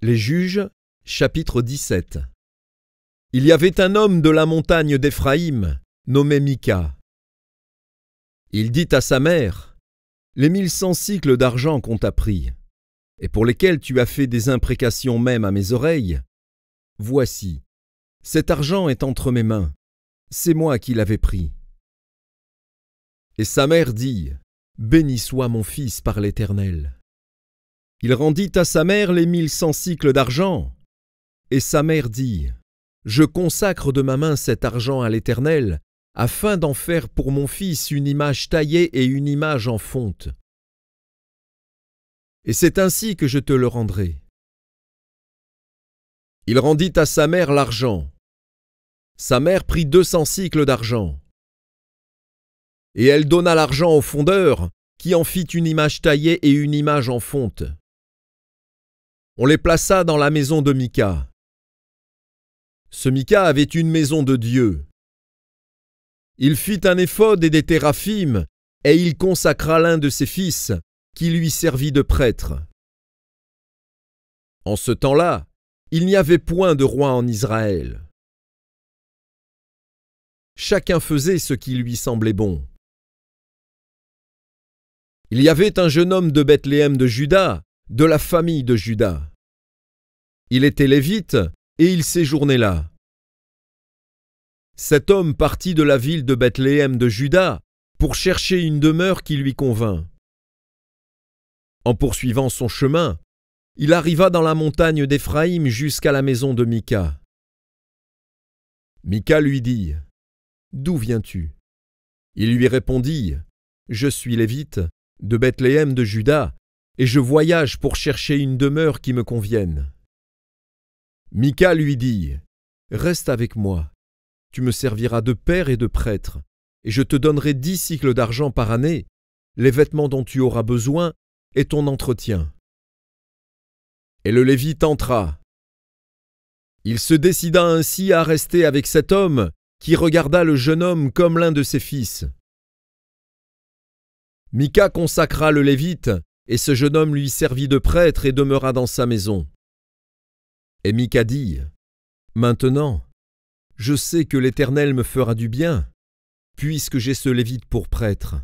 Les Juges, chapitre 17. Il y avait un homme de la montagne d'Éphraïm, nommé Mika. Il dit à sa mère, « Les 1100 cycles d'argent qu'on t'a pris, et pour lesquels tu as fait des imprécations même à mes oreilles, voici, cet argent est entre mes mains, c'est moi qui l'avais pris. » Et sa mère dit, « Béni soit mon fils par l'Éternel. » Il rendit à sa mère les 1100 cycles d'argent. Et sa mère dit, « Je consacre de ma main cet argent à l'Éternel, afin d'en faire pour mon fils une image taillée et une image en fonte. Et c'est ainsi que je te le rendrai. » Il rendit à sa mère l'argent. Sa mère prit 200 cycles d'argent. Et elle donna l'argent au fondeur, qui en fit une image taillée et une image en fonte. On les plaça dans la maison de Mika. Ce Mika avait une maison de Dieu. Il fit un éphod et des téraphim, et il consacra l'un de ses fils, qui lui servit de prêtre. En ce temps-là, il n'y avait point de roi en Israël. Chacun faisait ce qui lui semblait bon. Il y avait un jeune homme de Bethléem de Juda, de la famille de Juda. Il était lévite et il séjournait là. Cet homme partit de la ville de Bethléem de Juda pour chercher une demeure qui lui convint. En poursuivant son chemin, il arriva dans la montagne d'Éphraïm jusqu'à la maison de Mika. Mika lui dit, « D'où viens-tu » Il lui répondit, « Je suis lévite, de Bethléem de Juda, et je voyage pour chercher une demeure qui me convienne. » Mika lui dit, « Reste avec moi, tu me serviras de père et de prêtre, et je te donnerai 10 cycles d'argent par année, les vêtements dont tu auras besoin et ton entretien. » Et le Lévite entra. Il se décida ainsi à rester avec cet homme qui regarda le jeune homme comme l'un de ses fils. Mika consacra le Lévite, et ce jeune homme lui servit de prêtre et demeura dans sa maison. Et Mika dit, « Maintenant, je sais que l'Éternel me fera du bien, puisque j'ai ce Lévite pour prêtre. »